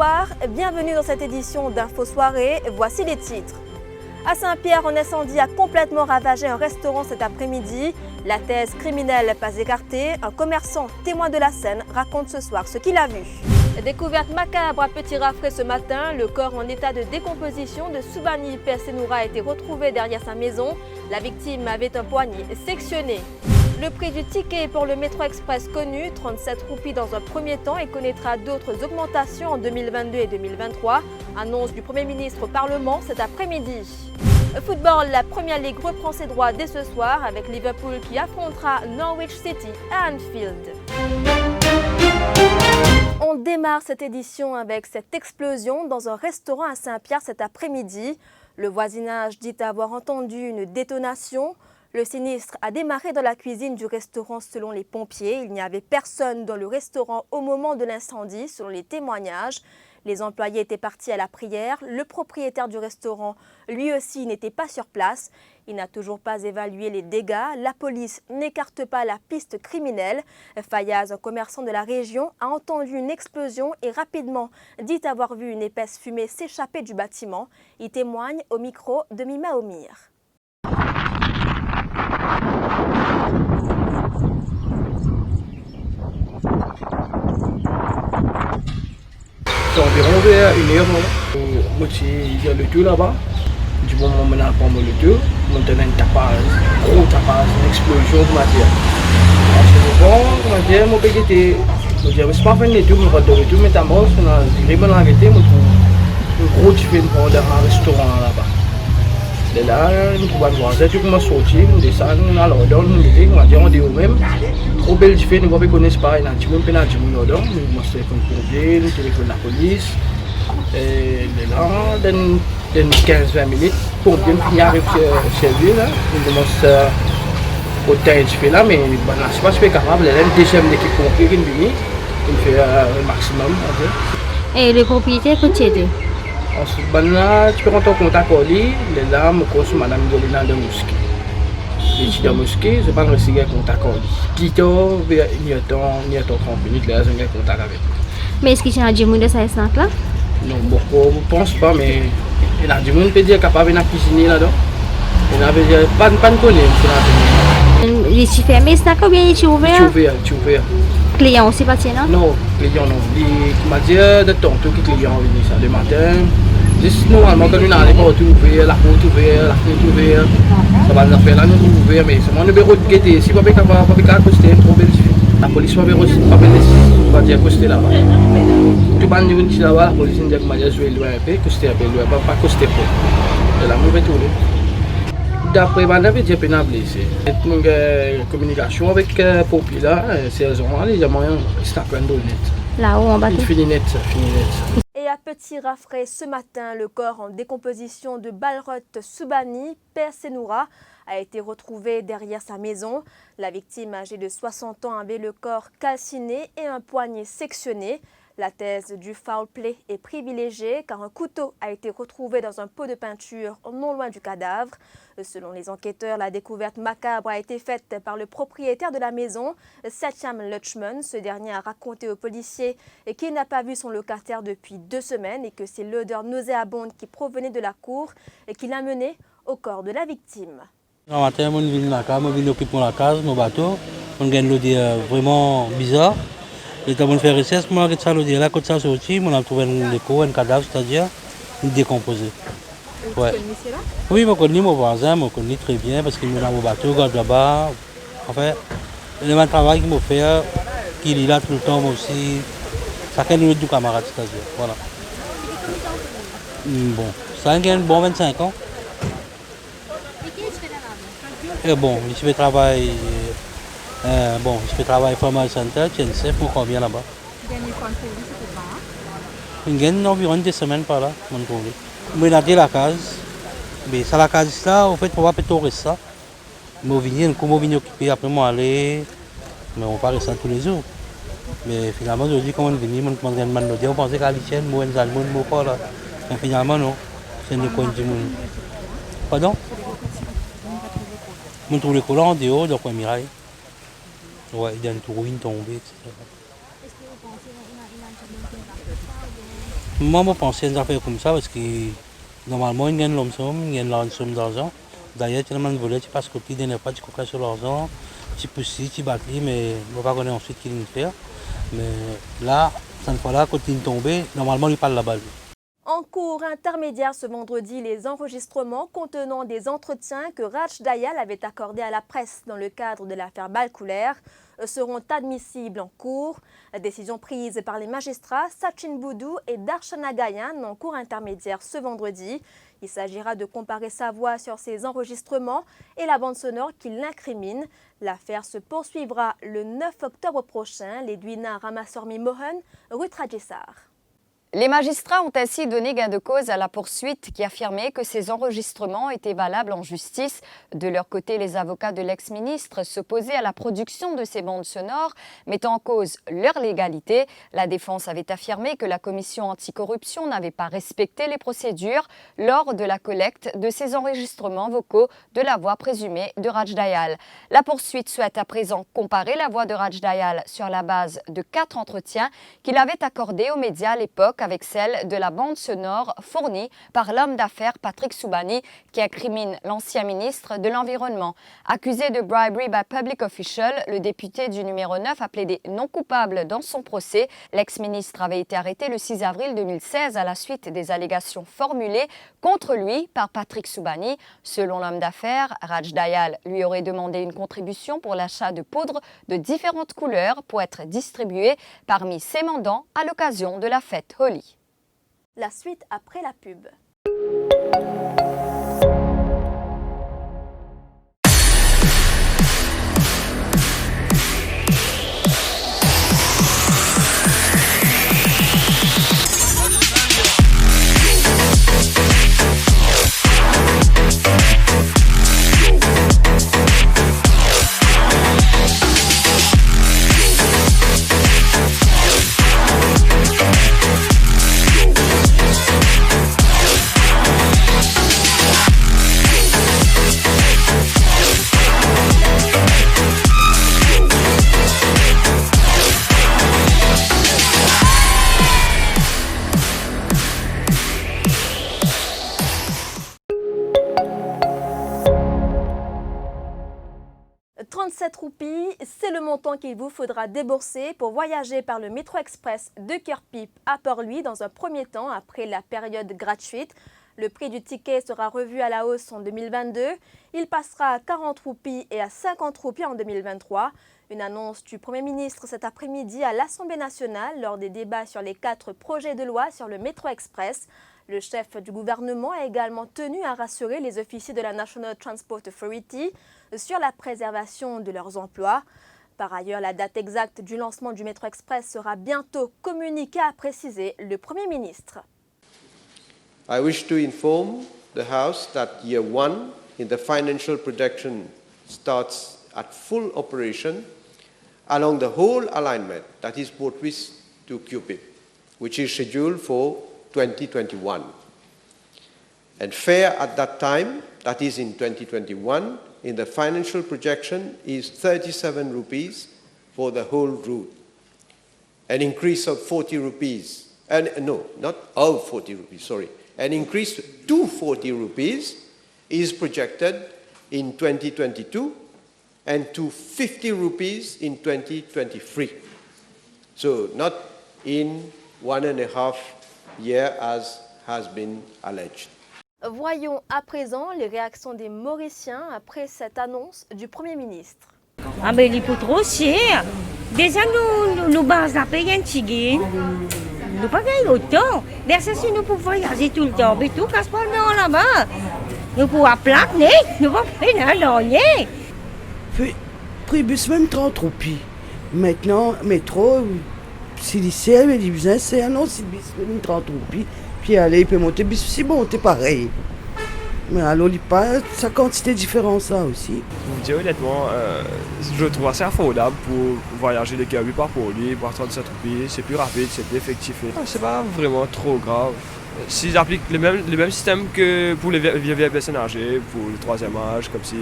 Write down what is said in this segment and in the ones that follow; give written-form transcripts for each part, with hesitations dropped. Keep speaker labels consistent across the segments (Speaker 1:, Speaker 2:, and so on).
Speaker 1: Bonsoir, bienvenue dans cette édition d'Info Soirée. Voici les titres. À Saint-Pierre, un incendie a complètement ravagé un restaurant cet après-midi. La thèse criminelle pas écartée. Un commerçant témoin de la scène raconte ce soir ce qu'il a vu. Découverte macabre à Petit-Raffray ce matin. Le corps en état de décomposition de Soubani Persenoura a été retrouvé derrière sa maison. La victime avait un poignet sectionné. Le prix du ticket pour le métro express connu, 37 roupies dans un premier temps et connaîtra d'autres augmentations en 2022 et 2023. Annonce du Premier ministre au Parlement cet après-midi. Football, la Première Ligue reprend ses droits dès ce soir avec Liverpool qui affrontera Norwich City à Anfield. On démarre cette édition avec cette explosion dans un restaurant à Saint-Pierre cet après-midi. Le voisinage dit avoir entendu une détonation. Le sinistre a démarré dans la cuisine du restaurant selon les pompiers. Il n'y avait personne dans le restaurant au moment de l'incendie selon les témoignages. Les employés étaient partis à la prière. Le propriétaire du restaurant, lui aussi, n'était pas sur place. Il n'a toujours pas évalué les dégâts. La police n'écarte pas la piste criminelle. Fayaz, un commerçant de la région, a entendu une explosion et rapidement dit avoir vu une épaisse fumée s'échapper du bâtiment. Il témoigne au micro de Mima Omir.
Speaker 2: C'est environ vers 1h, moi j'ai le tout là-bas. Du moment où on a pas le tout, on a un tapage, gros tapage, une explosion de matière. Bon, je dis, moi c'est pas fait de tout, mais de tout, mais d'abord, on a vraiment arrêté, moi un gros différent dans un restaurant là-bas. Et là, on trouve un voisin, tu commences à sortir, on descend, on a l'ordre, on dit au même. Trop belle différence, nous ne connaissons pas, on a dit même pas on nous téléphone pompier, nous téléphone la police. Et là, dans 15-20 minutes, pour bien finir avec chez lui, on commence au temps de là, mais là, je ne suis pas capable. Il y a une deuxième équipe pompier qui vient, il fait le maximum.
Speaker 3: Et le propriétaire peut t'aider?
Speaker 2: Ensuite, tu peux rentrer en contact avec lui, là, je suis Madame Dolina de Mosquée. Je suis dans Mosquée, je ne vais pas rester en contact avec lui. Plutôt, il y a 30 minutes, là, je vais en contact avec lui.
Speaker 3: Mais est-ce qu'il y a du monde de ça là?
Speaker 2: Non, je ne pense pas, mais il y a du monde qui peut dire capable de cuisiner là-dedans. Il n'y a pas de connaissance.
Speaker 3: Il est fermé, c'est ou bien il est ouvert?
Speaker 2: Il est ouvert.
Speaker 3: Client aussi pas tiens, non?
Speaker 2: Non, client non. Il m'a dit de tantôt que les clients viennent ça le matin. Juste normalement quand on arrive, on est ouvert, la porte ouverte, la fenêtre ouverte. Ça va nous faire là, nous sommes ouverts, mais c'est mon numéro de guetté. Si on ne peut pas accoster, trop belle. La police va dire accoster là-bas. Tout le monde dit là-bas, la police dit que je vais loin un peu, accoster un peu loin, pas accoster peu. Et là, on va tourner. D'après moi, j'avais déjà pénal blessé. Une communication avec les pompiers là, c'est raison, il y a moyen de se taper un net.
Speaker 3: Là-haut en bateau?
Speaker 2: Fini net.
Speaker 1: Et à Petit-Raffray, ce matin, le corps en décomposition de Balrot Soubani Persenoura a été retrouvé derrière sa maison. La victime, âgée de 60 ans, avait le corps calciné et un poignet sectionné. La thèse du foul play est privilégiée car un couteau a été retrouvé dans un pot de peinture non loin du cadavre. Selon les enquêteurs, la découverte macabre a été faite par le propriétaire de la maison, Satyam Lutchman. Ce dernier a raconté aux policiers qu'il n'a pas vu son locataire depuis 2 semaines et que c'est l'odeur nauséabonde qui provenait de la cour et qui l'a mené au corps de la victime.
Speaker 4: Ce matin, je suis venu dans la case, je suis occupé mon case, mon bateau. On a une odeur vraiment bizarre. Et quand on fait recherche, on a là, quand ça sorti, on a trouvé un cadavre, c'est-à-dire décomposé. Vous
Speaker 1: connaissez là?
Speaker 4: Oui, je connais mon voisin, je connais très bien parce qu'il est dans mon bateau, garde là-bas. Enfin, le travail qu'il m'a fait, qu'il est là tout le temps, moi aussi. Ça fait nous du camarade, c'est-à-dire. Voilà. Bon, ça a un bon 25 ans. Et bon, je fais travail. Je fais travail formal center, TNCF, pour combien là-bas? Il y a environ 2 semaines par là, mon collègue. Je suis la case. Mais ça la case là, en fait, on va peut-être ça. Mais on vient occuper, après moi aller. Mais on ne va pas rester tous les jours. Mais finalement, je dis comment on vient, on pensait qu'à l'Ichen, moi, on ne pas là. Mais finalement, non. C'est une coin du monde. Pardon? On trouve les collants en dehors, dans le coin Mirail. Ouais, il y a une ruine tombée, etc. Est-ce que vous pensez qu'il y a un Moi, je pense à une affaire comme ça parce que normalement, il y a une somme, il y a une somme d'argent. D'ailleurs, tu ne voulais pas que tu n'aies pas de coca sur l'argent, tu peux si, tu bats, mais on ne va pas connaître ensuite qui le faire. Mais là, cette fois-là, quand il est tombé, normalement, il parle là-bas.
Speaker 1: En cours intermédiaire ce vendredi, les enregistrements contenant des entretiens que Raj Dayal avait accordés à la presse dans le cadre de l'affaire Balcoulaire seront admissibles en cours. Décision prise par les magistrats Sachin Boudou et Darshana Gayan en cours intermédiaire ce vendredi. Il s'agira de comparer sa voix sur ces enregistrements et la bande sonore qui l'incrimine. L'affaire se poursuivra le 9 octobre prochain. Ledwina Ramasormi Mohan, Ruth Rajessar.
Speaker 5: Les magistrats ont ainsi donné gain de cause à la poursuite qui affirmait que ces enregistrements étaient valables en justice. De leur côté, les avocats de l'ex-ministre s'opposaient à la production de ces bandes sonores, mettant en cause leur légalité. La défense avait affirmé que la commission anticorruption n'avait pas respecté les procédures lors de la collecte de ces enregistrements vocaux de la voix présumée de Raj Dayal. La poursuite souhaite à présent comparer la voix de Raj Dayal sur la base de 4 entretiens qu'il avait accordés aux médias à l'époque avec celle de la bande sonore fournie par l'homme d'affaires Patrick Soubani qui incrimine l'ancien ministre de l'Environnement. Accusé de bribery by public official, le député du numéro 9 a plaidé non coupable dans son procès. L'ex-ministre avait été arrêté le 6 avril 2016 à la suite des allégations formulées contre lui par Patrick Soubani. Selon l'homme d'affaires, Raj Dayal lui aurait demandé une contribution pour l'achat de poudre de différentes couleurs pour être distribuée parmi ses mandants à l'occasion de la fête Holi.
Speaker 1: La suite après la pub. Roupies, c'est le montant qu'il vous faudra débourser pour voyager par le métro express de Kirpip à Port-Louis dans un premier temps après la période gratuite. Le prix du ticket sera revu à la hausse en 2022. Il passera à 40 roupies et à 50 roupies en 2023. Une annonce du Premier ministre cet après-midi à l'Assemblée nationale lors des débats sur les 4 projets de loi sur le métro express. Le chef du gouvernement a également tenu à rassurer les officiers de la National Transport Authority sur la préservation de leurs emplois. Par ailleurs, la date exacte du lancement du métro express sera bientôt communiquée, a précisé le Premier ministre.
Speaker 6: I wish to inform the House that year 1 in the financial projection starts at full operation along the whole alignment, that is Port-Louis to Cupid, which is scheduled for 2021. And fare at that time, that is in 2021, in the financial projection is 37 rupees for the whole route. An increase of 40 rupees, and no, not of 40 rupees, sorry. An increase to 40 rupees is projected in 2022 and to 50 rupees in 2023. So not in 1.5 years as has been alleged.
Speaker 1: Voyons à présent les réactions des Mauriciens après cette annonce du Premier ministre.
Speaker 7: Ah ben il est trop cher. Déjà nous bas à payer un tigre. Nous pas gagner autant. Déjà si nous pouvons voyager tout le temps, mais tout casse pas le là-bas. Nous pouvons plaquer, nous pouvons faire un rien.
Speaker 8: Prix bus même 30 roupies. Maintenant, métro, si lycée, mais il c'est un an, si bus même 30 roupies. Puis allez, il peut monter, bus si bon, c'est pareil. Mais alors, il pas sa quantité différente, ça aussi.
Speaker 9: Pour vous dire honnêtement, je le trouve assez affordable pour voyager de Kirby par Port-Louis, pour 37 roupies. C'est plus rapide, c'est plus effectif. C'est pas vraiment trop grave. S'ils appliquent le même système que pour les vieilles personnes âgées, pour le 3e âge, comme si...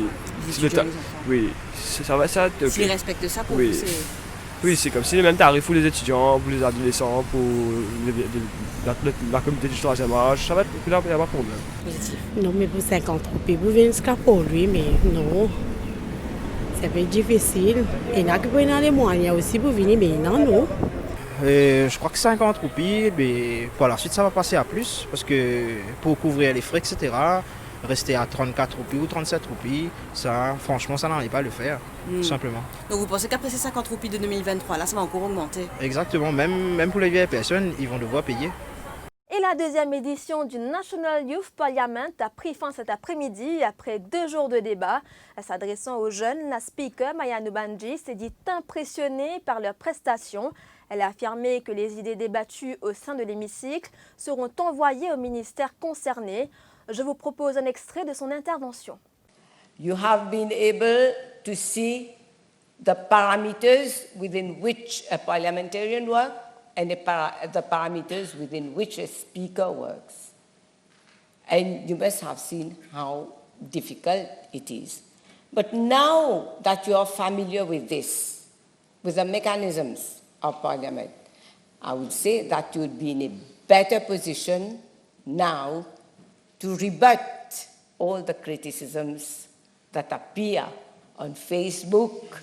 Speaker 9: Oui, ça va ça.
Speaker 10: S'ils respectent ça pour
Speaker 9: oui.
Speaker 10: vous, c'est...
Speaker 9: Oui, c'est comme si les mêmes tarifs pour les étudiants, pour les adolescents, pour la communauté du troisième âge, ça va être, il n'y a pas de problème.
Speaker 10: Positif. Non, mais pour 50 roupies, vous venez jusqu'à pour lui, mais non. Ça va être difficile. Il y en a qui prennent les moyens aussi pour venir, mais non.
Speaker 11: Je crois que 50 roupies, mais par la suite ça va passer à plus, parce que pour couvrir les frais, etc., rester à 34 roupies ou 37 roupies, ça, franchement, ça n'arrive pas à le faire, tout simplement.
Speaker 12: Donc vous pensez qu'après ces 50 roupies de 2023, là, ça va encore augmenter?
Speaker 11: Exactement, même pour les vieilles personnes, ils vont devoir payer.
Speaker 1: Et la deuxième édition du National Youth Parliament a pris fin cet après-midi après 2 jours de débat. S'adressant aux jeunes, la speaker Maya Nubanji s'est dit impressionnée par leurs prestations. Elle a affirmé que les idées débattues au sein de l'hémicycle seront envoyées au ministère concerné. Je vous propose un extrait de son intervention.
Speaker 13: You have been able to see the parameters within which a parliamentarian works and the parameters within which a speaker works. And you must have seen how difficult it is. But now that you are familiar with this, with the mechanisms of parliament, I would say that you would be in a better position now to rebut all the criticisms that appear on Facebook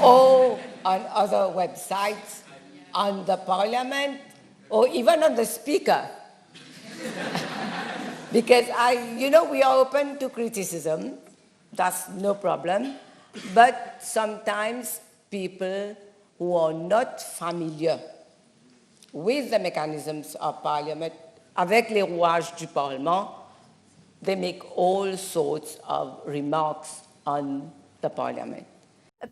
Speaker 13: or on other websites, on the parliament, or even on the speaker. Because we are open to criticism, that's no problem, but sometimes people who are not familiar with the mechanisms of parliament, avec les rouages du Parlement, they make all sorts of remarks on the parliament.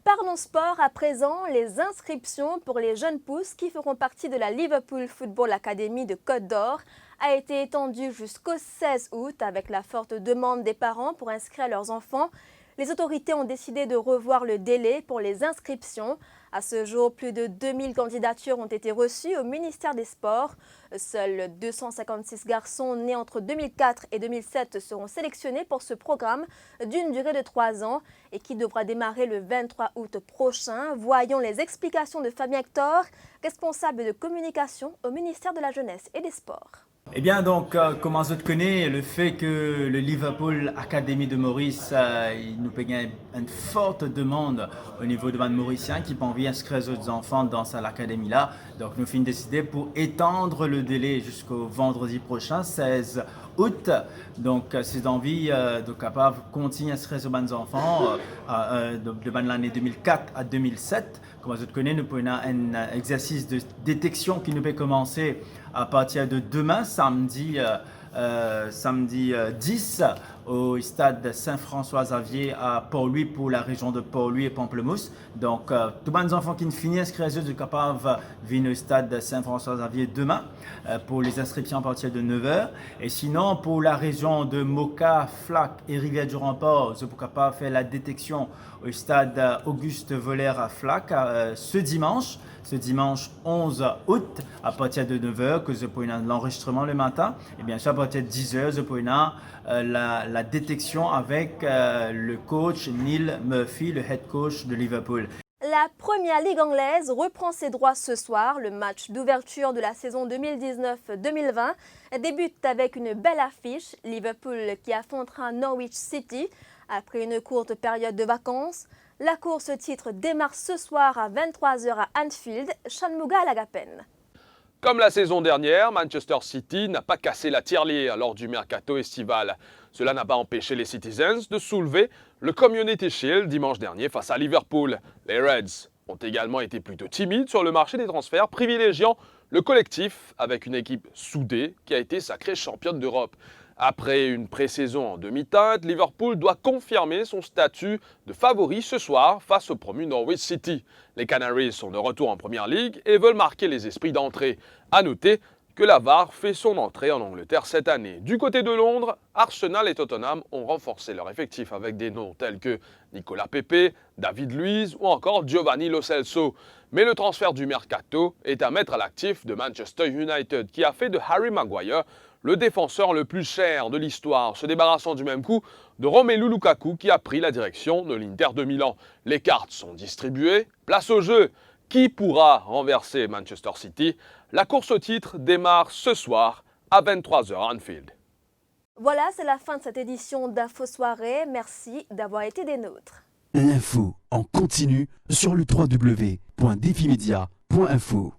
Speaker 1: Parlons sport à présent. Les inscriptions pour les jeunes pousses qui feront partie de la Liverpool Football Academy de Côte d'Or a été étendue jusqu'au 16 août avec la forte demande des parents pour inscrire leurs enfants. Les autorités ont décidé de revoir le délai pour les inscriptions. À ce jour, plus de 2000 candidatures ont été reçues au ministère des Sports. Seuls 256 garçons nés entre 2004 et 2007 seront sélectionnés pour ce programme d'une durée de 3 ans et qui devra démarrer le 23 août prochain. Voyons les explications de Fabien Hector, responsable de communication au ministère de la Jeunesse et des Sports.
Speaker 14: Eh bien donc, comme vous connaissez, le fait que le Liverpool Academy de Maurice, il nous paye une forte demande au niveau de Van Mauricien qui ont envie d'inscrire les autres enfants dans l'académie là. Donc nous avons décidé pour étendre le délai jusqu'au vendredi prochain, 16 août. Donc c'est envie de capable continuer à inscrire les enfants de l'année 2004 à 2007. Comme vous connaissez, nous avons un exercice de détection qui nous peut commencer à partir de demain, samedi 10 au stade Saint-François-Xavier à Port-Louis pour la région de Port-Louis et Pamplemousse. Donc, tous les enfants qui ne finissent inscrits sont capables de venir au stade Saint-François-Xavier demain pour les inscriptions à partir de 9h. Et sinon, pour la région de Moka, Flac et Rivière-du-Remport, vous êtes capables de faire la détection au stade Auguste Voller à Flac ce dimanche 11 août à partir de 9h que vous pouvez l'enregistrement le matin et bien sûr à partir de 10h vous pouvez la détection avec le coach Neil Murphy, le head coach de Liverpool.
Speaker 1: La première ligue anglaise reprend ses droits ce soir. Le match d'ouverture de la saison 2019-2020 débute avec une belle affiche. Liverpool qui affrontera Norwich City après une courte période de vacances. La course titre démarre ce soir à 23h à Anfield. Shanmuga Lagapen.
Speaker 15: Comme la saison dernière, Manchester City n'a pas cassé la tirelire lors du mercato estival. Cela n'a pas empêché les Citizens de soulever le Community Shield dimanche dernier face à Liverpool. Les Reds ont également été plutôt timides sur le marché des transferts, privilégiant le collectif avec une équipe soudée qui a été sacrée championne d'Europe. Après une pré-saison en demi-teinte, Liverpool doit confirmer son statut de favori ce soir face au promu Norwich City. Les Canaries sont de retour en Première Ligue et veulent marquer les esprits d'entrée. À noter que la VAR fait son entrée en Angleterre cette année. Du côté de Londres, Arsenal et Tottenham ont renforcé leur effectif avec des noms tels que Nicolas Pepe, David Luiz ou encore Giovanni Lo Celso. Mais le transfert du mercato est à mettre à l'actif de Manchester United qui a fait de Harry Maguire le défenseur le plus cher de l'histoire, se débarrassant du même coup de Romelu Lukaku qui a pris la direction de l'Inter de Milan. Les cartes sont distribuées, place au jeu. Qui pourra renverser Manchester City? La course au titre démarre ce soir à 23h à Anfield.
Speaker 1: Voilà, c'est la fin de cette édition d'Info Soirée. Merci d'avoir été des nôtres.
Speaker 16: L'info en continu sur le www.defimedia.info.